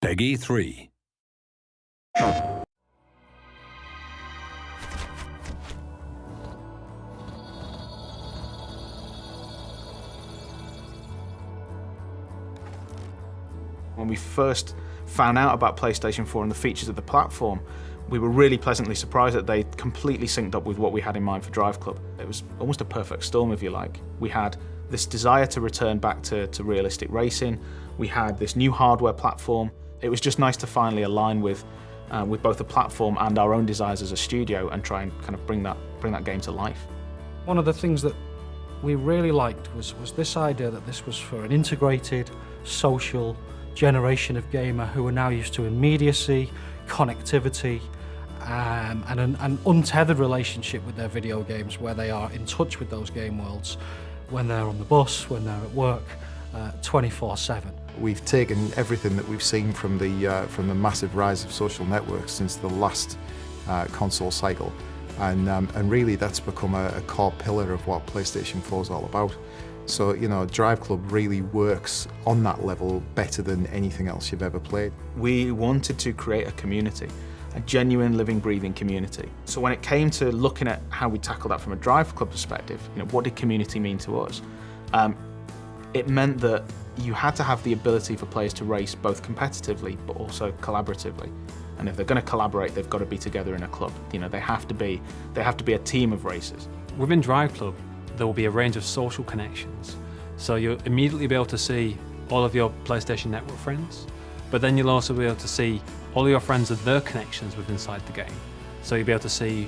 Peggy 3. When we first found out about PlayStation 4 and the features of the platform, we were really pleasantly surprised that they completely synced up with what we had in mind for DriveClub. It was almost a perfect storm, if you like. We had this desire to return back to realistic racing. We had this new hardware platform. It was just nice to finally align with both the platform and our own desires as a studio and try and kind of bring that game to life. One of the things that we really liked was this idea that this was for an integrated, social generation of gamer who are now used to immediacy, connectivity, and an untethered relationship with their video games, where they are in touch with those game worlds when they're on the bus, when they're at work, 24/7. We've taken everything that we've seen from the massive rise of social networks since the last console cycle, and really that's become a core pillar of what PlayStation 4 is all about. So, you know, DriveClub really works on that level better than anything else you've ever played. We wanted to create a community, a genuine, living, breathing community. So when it came to looking at how we tackle that from a DriveClub perspective, you know, what did community mean to us? It meant that you had to have the ability for players to race both competitively but also collaboratively. And if they're going to collaborate, they've got to be together in a club. You know, they have to be a team of racers. Within DriveClub, there will be a range of social connections. So you'll immediately be able to see all of your PlayStation Network friends, but then you'll also be able to see all of your friends and their connections within inside the game. So you'll be able to see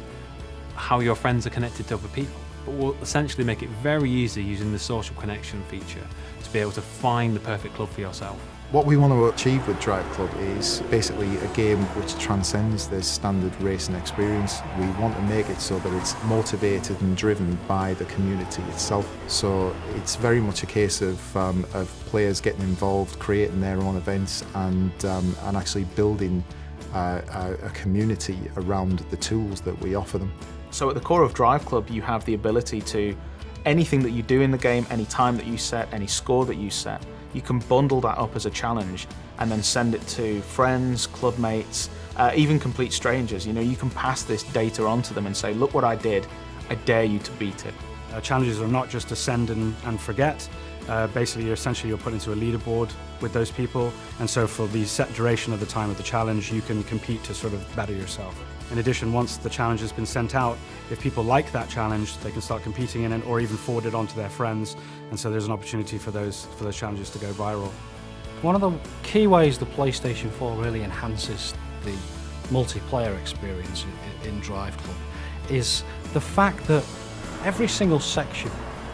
how your friends are connected to other people. But we'll essentially make it very easy using the social connection feature to be able to find the perfect club for yourself. What we want to achieve with DriveClub is basically a game which transcends the standard racing experience. We want to make it so that it's motivated and driven by the community itself. So it's very much a case of players getting involved, creating their own events, and actually building a community around the tools that we offer them. So at the core of DriveClub, you have the ability to, anything that you do in the game, any time that you set, any score that you set, you can bundle that up as a challenge and then send it to friends, club mates, even complete strangers. You know, you can pass this data on to them and say, look what I did, I dare you to beat it. Challenges are not just to send and forget. Basically, you're put into a leaderboard with those people, and so for the set duration of the time of the challenge, you can compete to sort of better yourself. In addition, once the challenge has been sent out, if people like that challenge, they can start competing in it or even forward it on to their friends, and so there's an opportunity for those challenges to go viral. One of the key ways the PlayStation 4 really enhances the multiplayer experience in DriveClub is the fact that every single section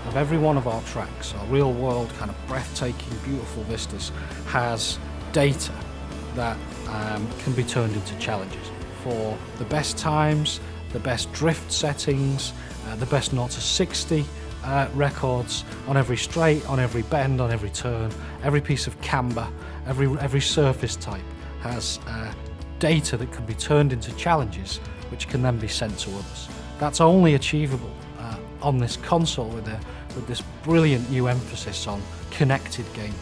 of every one of our tracks, our real-world kind of breathtaking, beautiful vistas, has data that can be turned into challenges for the best times, the best drift settings, the best 0 to 60 records on every straight, on every bend, on every turn, every piece of camber, every surface type has data that can be turned into challenges which can then be sent to others. That's only achievable on this console with this brilliant new emphasis on connected gameplay.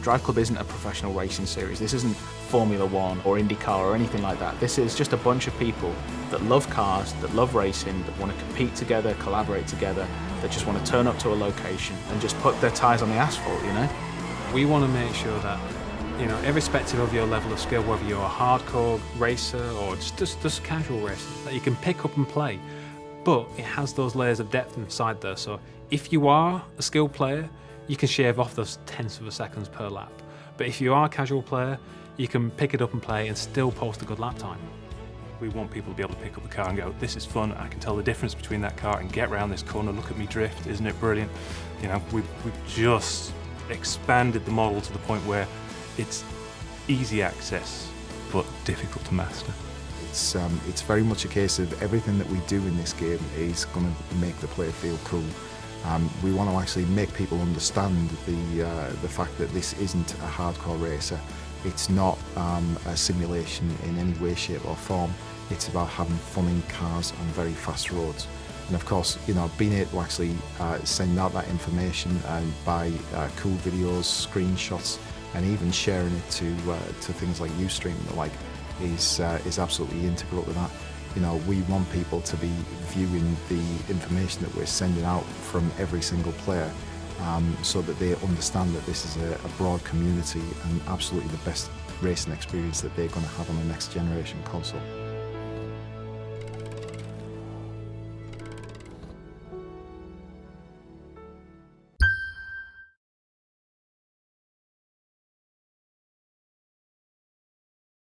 DriveClub isn't a professional racing series. This isn't Formula One or IndyCar or anything like that. This is just a bunch of people that love cars, that love racing, that want to compete together, collaborate together, that just want to turn up to a location and just put their tyres on the asphalt, you know? We want to make sure that, you know, irrespective of your level of skill, whether you're a hardcore racer or just casual racer, that you can pick up and play. But it has those layers of depth inside there, so if you are a skilled player, you can shave off those tenths of a seconds per lap. But if you are a casual player, you can pick it up and play and still post a good lap time. We want people to be able to pick up the car and go, this is fun, I can tell the difference between that car and get around this corner, look at me drift, isn't it brilliant? You know, we've just expanded the model to the point where it's easy access, but difficult to master. It's very much a case of everything that we do in this game is going to make the player feel cool. We want to actually make people understand the fact that this isn't a hardcore racer. It's not a simulation in any way, shape or form. It's about having fun in cars on very fast roads. And of course, you know, being able to actually send out that information and by cool videos, screenshots, and even sharing it to things like Ustream and the like is absolutely integral to that. You know, we want people to be viewing the information that we're sending out from every single player, so that they understand that this is a broad community and absolutely the best racing experience that they're going to have on the next generation console.